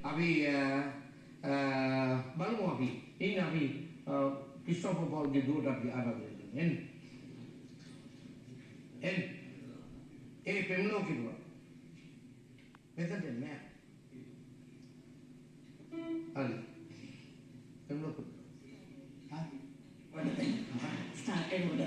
අපි බලමු අපි ඉන්න අපි ක්‍රිස්ටෝෆර් පවුල්ගේ දුවට අපි ආරාධනය කරමු. එන්න ඒ පෙම්ලෝ කිව්වා මෙතනට නෑ හරි පෙම්ලෝ හා වඩ ස්ටාර්ට් එක වඩ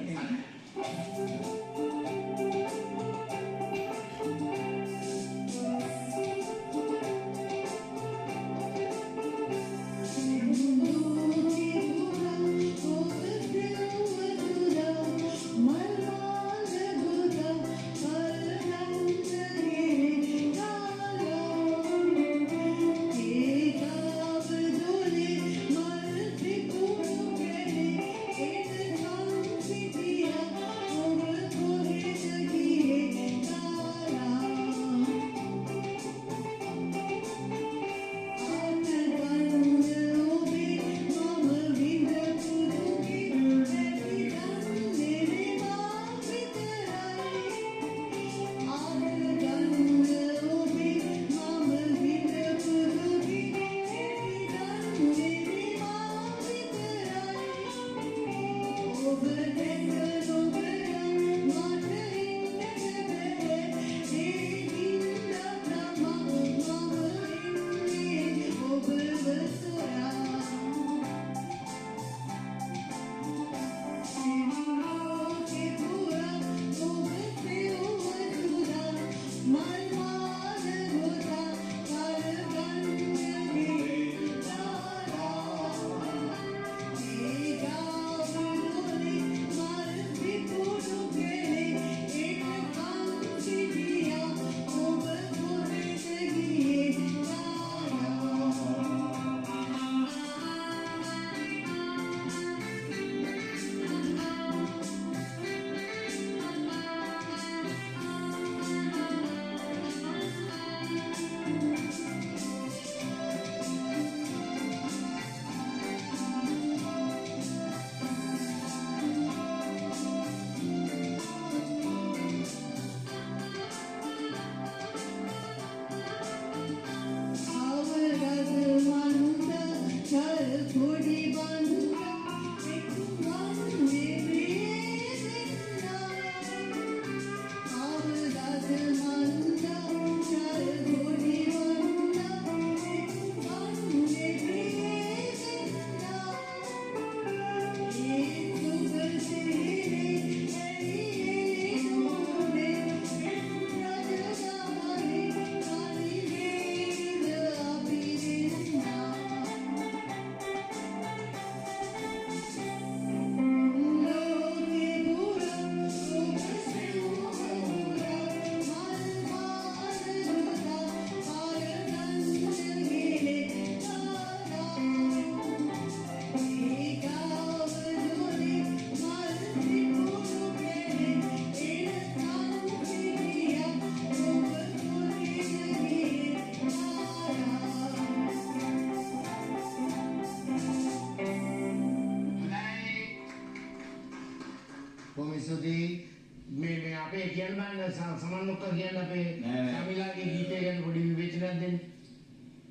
අපේ කියන්න බෑ සමන්මුක්ක කියන්න අපේ සමිලාගේ ගීතය ගැන පොඩි විවේචනයක් දෙන්න.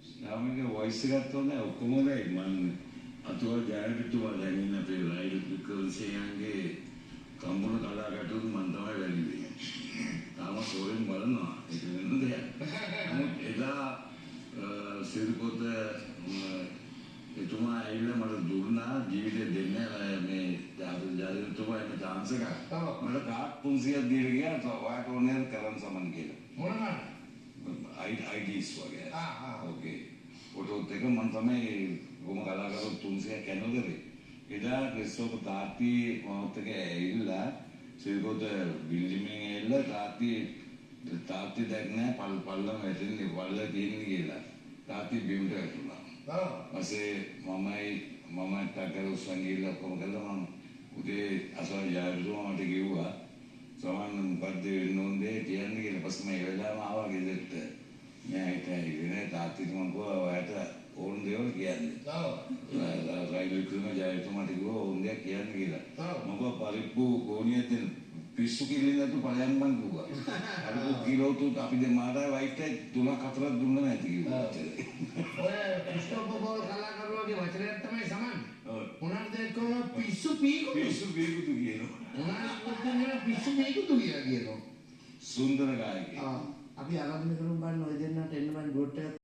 ශ්‍රාවණගේ වොයිස් එකක් තෝරන්නේ ඔක්කොම හොඳයි. මම අතුවල් ජයපිටුවා දැන් ඉන්න අපේ රයිඩ් වික්‍රමසිංහගේ කම්බුණ කලාකටුත් මම තමයි වැඩි වෙන්නේ. තාම සෝයෙන් බලනවා. ඒක වෙන දෙයක්. නමුත් එදා සිරිපොත එතුමා ඇවිල්ලා මට දුන්නා ජීවිතේ දෙන්නේ මේ ජාතිතුමා එන්න chance එකක්. මට කාඩ් 300ක් දීලා ගියා ඔයාට ඕනේ කරන් සමන් කියලා. මොනවාද? IDs වගේ. ඕකේ. ඔතොත් එක මම තමයි කොහොම කලාකරුවෝ 300ක් කැනෝදරේ. එදා ක්‍රිස්ටෝෆර් තාත්ති මොහොතක ඇවිල්ලා සිරිපොත බිල්ඩිමින් ඇවිල්ලා තාත්ති දැක් නෑ පල්ලම වැටෙන්නේ පල්ල තියෙන්නේ කියලා. තාත්ති බිම්ට වැටුණා. masih mama takkan usang gila pemakalan udah asal jauh tu mama tergiwa soalnya pada nonde dia ni gila pas main bela mawa gitu tu ni itu ini tadi tu mampu ada orang dia orang kian rakyat itu mah jauh tu mama tergiwa orang dia kian gila mampu paripu konia tu pisu kilo tu paling bang juga ada kilo tu tapi dia marah white tu lah katrat dulu nanti gitu වගේ වචනයක් තමයි සමන්නේ. ඔව්. මොනවාද ඒක පිස්සු පීකුතු. පිස්සු පීකුතු කියනවා. මොනවාද පිස්සු පීකුතු කියලා කියනවා. සුන්දර ගායකයෙක්. අපි ආරම්භ කරමු බලන්න ඔය දෙන්නට එන්න මම ගොඩට